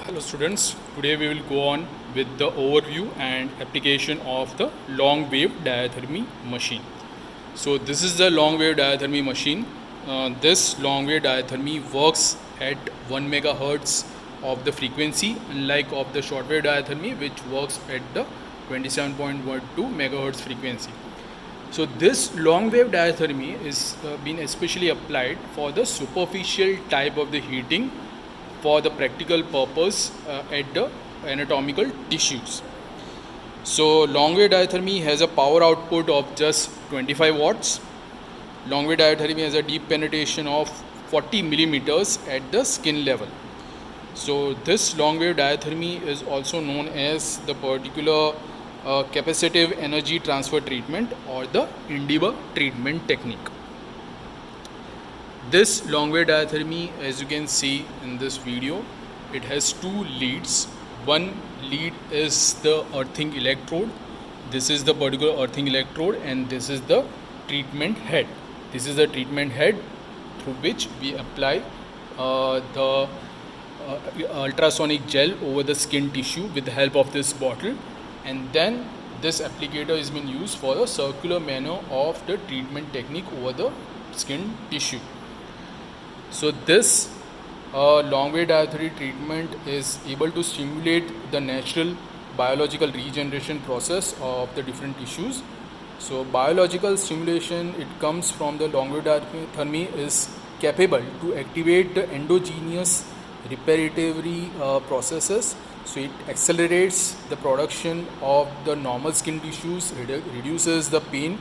Hello students, today we will go on with the overview and application of the long wave diathermy machine. So this is the long wave diathermy machine. This long wave diathermy works at 1 megahertz of the frequency, unlike of the short wave diathermy which works at the 27.12 megahertz frequency. So this long wave diathermy is been especially applied for the superficial type of the heating for the practical purpose at the anatomical tissues. So long wave diathermy has a power output of just 25 watts. Long wave diathermy has a deep penetration of 40 millimeters at the skin level. So this long wave diathermy is also known as the particular capacitive energy transfer treatment or the INDIBA treatment technique. This long wave diathermy, as you can see in this video, it has two leads. One lead is the earthing electrode. This is the particular earthing electrode and this is the treatment head. This is the treatment head through which we apply the ultrasonic gel over the skin tissue with the help of this bottle, and then this applicator is being used for the circular manner of the treatment technique over the skin tissue. So this long wave diathermy treatment is able to stimulate the natural biological regeneration process of the different tissues. So biological stimulation, it comes from the long wave diathermy, is capable to activate the endogenous reparatory processes. So it accelerates the production of the normal skin tissues, reduces the pain,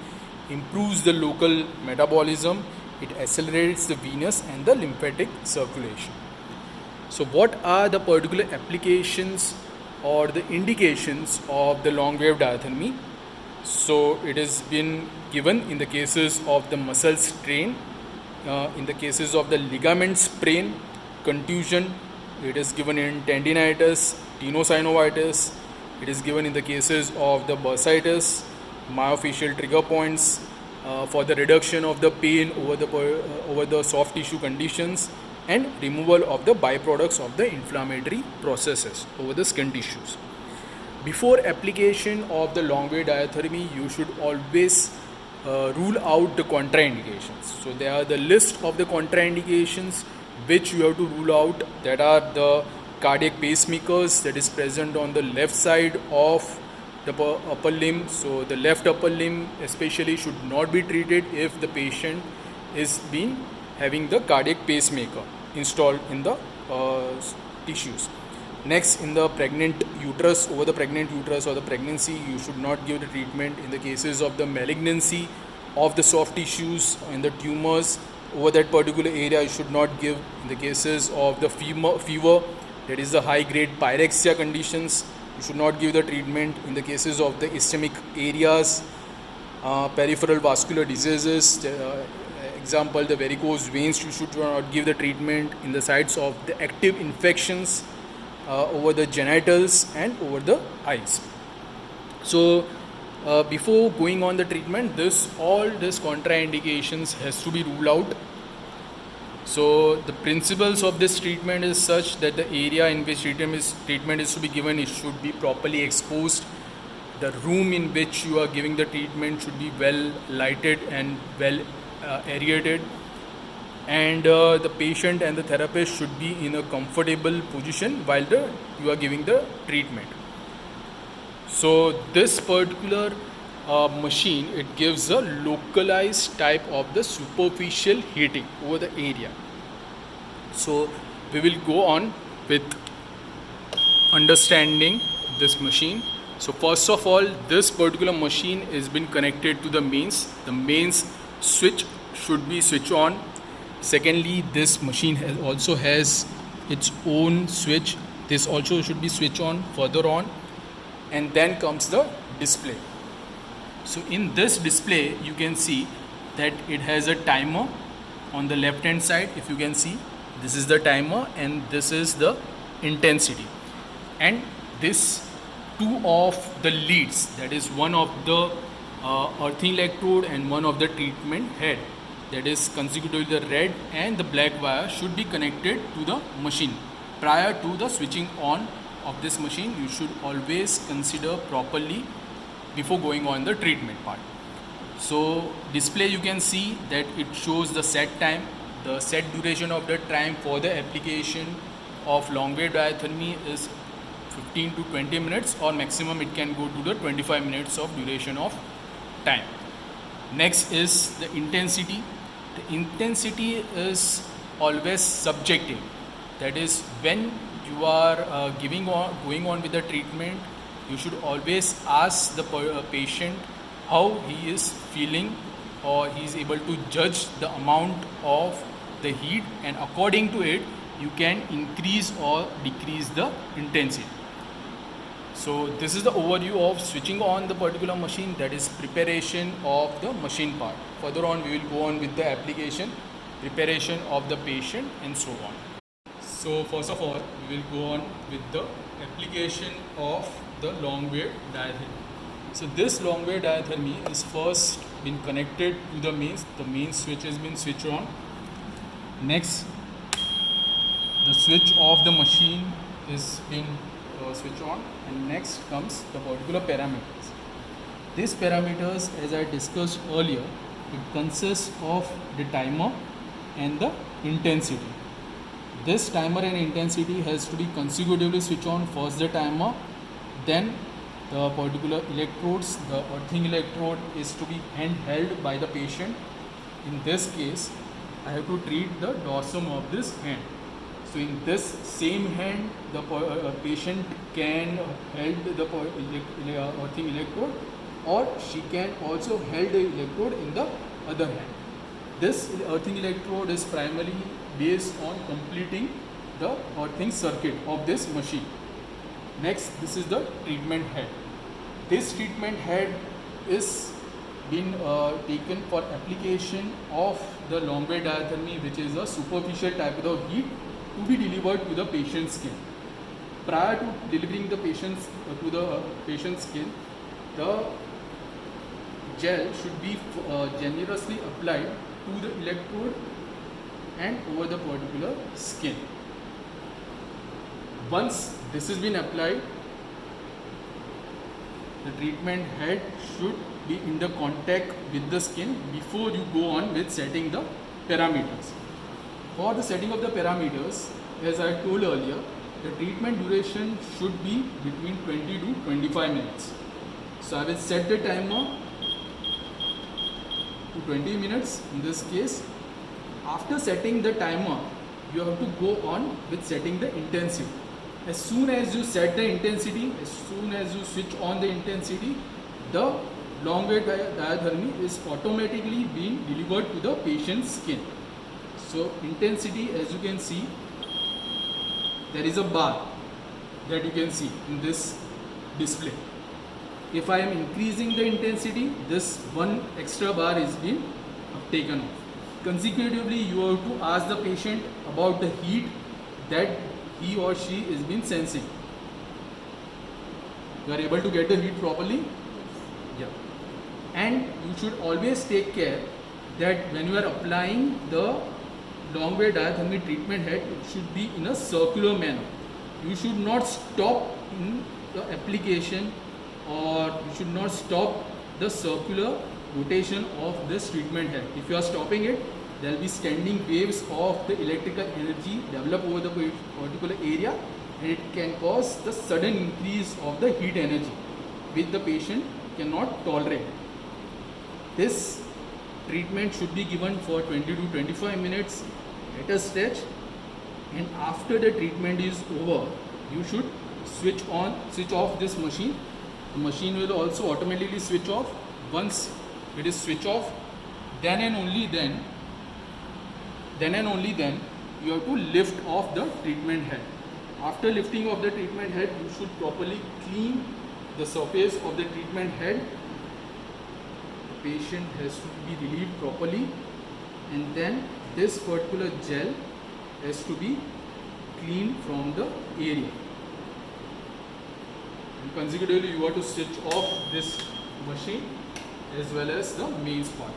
improves the local metabolism, it accelerates the venous and the lymphatic circulation. So what are the particular applications or the indications of the long wave diathermy? So it has been given in the cases of the muscle strain, in the cases of the ligament sprain, contusion. It is given in tendinitis, tenosynovitis. It is given in the cases of the bursitis, myofascial trigger points, for the reduction of the pain over the soft tissue conditions, and removal of the byproducts of the inflammatory processes over the skin tissues. Before application of the long wave diathermy, you should always rule out the contraindications. So there are the list of the contraindications which you have to rule out. That are the cardiac pacemakers that is present on the left side of the upper limb. So the left upper limb especially should not be treated if the patient is been having the cardiac pacemaker installed in the tissues. Next, in the pregnant uterus, over the pregnant uterus or the pregnancy, you should not give the treatment. In the cases of the malignancy of the soft tissues and the tumors over that particular area, you should not give. In the cases of the fever, that is the high grade pyrexia conditions, you should not give the treatment. In the cases of the ischemic areas, peripheral vascular diseases, example the varicose veins, you should not give the treatment. In the sites of the active infections over the genitals and over the eyes. So before going on the treatment, all these contraindications has to be ruled out. So the principles of this treatment is such that the area in which treatment is to be given, it should be properly exposed. The room in which you are giving the treatment should be well lighted and well aerated, and the patient and the therapist should be in a comfortable position while you are giving the treatment. So this particular machine, it gives a localized type of the superficial heating over the area. So we will go on with understanding this machine. So first of all, this particular machine is been connected to the mains. The mains switch should be switched on. Secondly, this machine also has its own switch. This also should be switched on further on, and then comes the display. So in this display, you can see that it has a timer on the left hand side. If you can see, this is the timer and this is the intensity, and this two of the leads, that is one of the earthing electrode and one of the treatment head, that is consecutively the red and the black wire, should be connected to the machine. prior to the switching on of this machine, you should always consider properly before going on the treatment part. So display, you can see that it shows the set time, the set duration of the time for the application of long wave diathermy is 15 to 20 minutes, or maximum it can go to the 25 minutes of duration of time. Next is the intensity. The intensity is always subjective. That is, when you are going on with the treatment, you should always ask the patient how he is feeling, or he is able to judge the amount of the heat, and according to it you can increase or decrease the intensity. So this is the overview of switching on the particular machine, that is preparation of the machine part. Further on we will go on with the application, preparation of the patient, and so on. So first of all we will go on with the application of the long wave diathermy. So this long wave diathermy is first been connected to the mains switch has been switched on. Next, the switch of the machine is been switch on, and next comes the particular parameters. These parameters, as I discussed earlier, it consists of the timer and the intensity. This timer and intensity has to be consecutively switched on. First the timer, then the particular electrodes. The earthing electrode is to be handheld by the patient. In this case, I have to treat the dorsum of this hand. So in this same hand, the patient can hold the earthing electrode, or she can also hold the electrode in the other hand. This earthing electrode is primarily based on completing the earthing circuit of this machine. Next, this is the treatment head. This treatment head is been taken for application of the long wave diathermy, which is a superficial type of heat to be delivered to the patient's skin. Prior to delivering the patient's skin, the gel should be generously applied to the electrode and over the particular skin. Once this has been applied, the treatment head should be in the contact with the skin before you go on with setting the parameters. For the setting of the parameters, as I told earlier, the treatment duration should be between 20 to 25 minutes. So I will set the timer to 20 minutes in this case. After setting the timer, you have to go on with setting the intensity. As soon as you set the intensity, as soon as you switch on the intensity, the long wave diathermy is automatically being delivered to the patient's skin. So intensity, as you can see, there is a bar that you can see in this display. If I am increasing the intensity, this one extra bar is being taken off. Consecutively, you have to ask the patient about the heat that he or she is been sensing. You are able to get the heat properly? Yeah. And you should always take care that when you are applying the long wave diathermy treatment head, it should be in a circular manner. You should not stop in the application, or you should not stop the circular rotation of this treatment head. If you are stopping it, there will be standing waves of the electrical energy develop over the particular area, and it can cause the sudden increase of the heat energy which the patient cannot tolerate. This treatment should be given for 20 to 25 minutes at a stretch, and after the treatment is over, you should switch off this machine. The machine will also automatically switch off. Once it is switched off, then and only then you have to lift off the treatment head. After lifting off the treatment head, you should properly clean the surface of the treatment head. The patient has to be relieved properly, and then this particular gel has to be cleaned from the area. And consecutively, you have to switch off this machine as well as the mains part.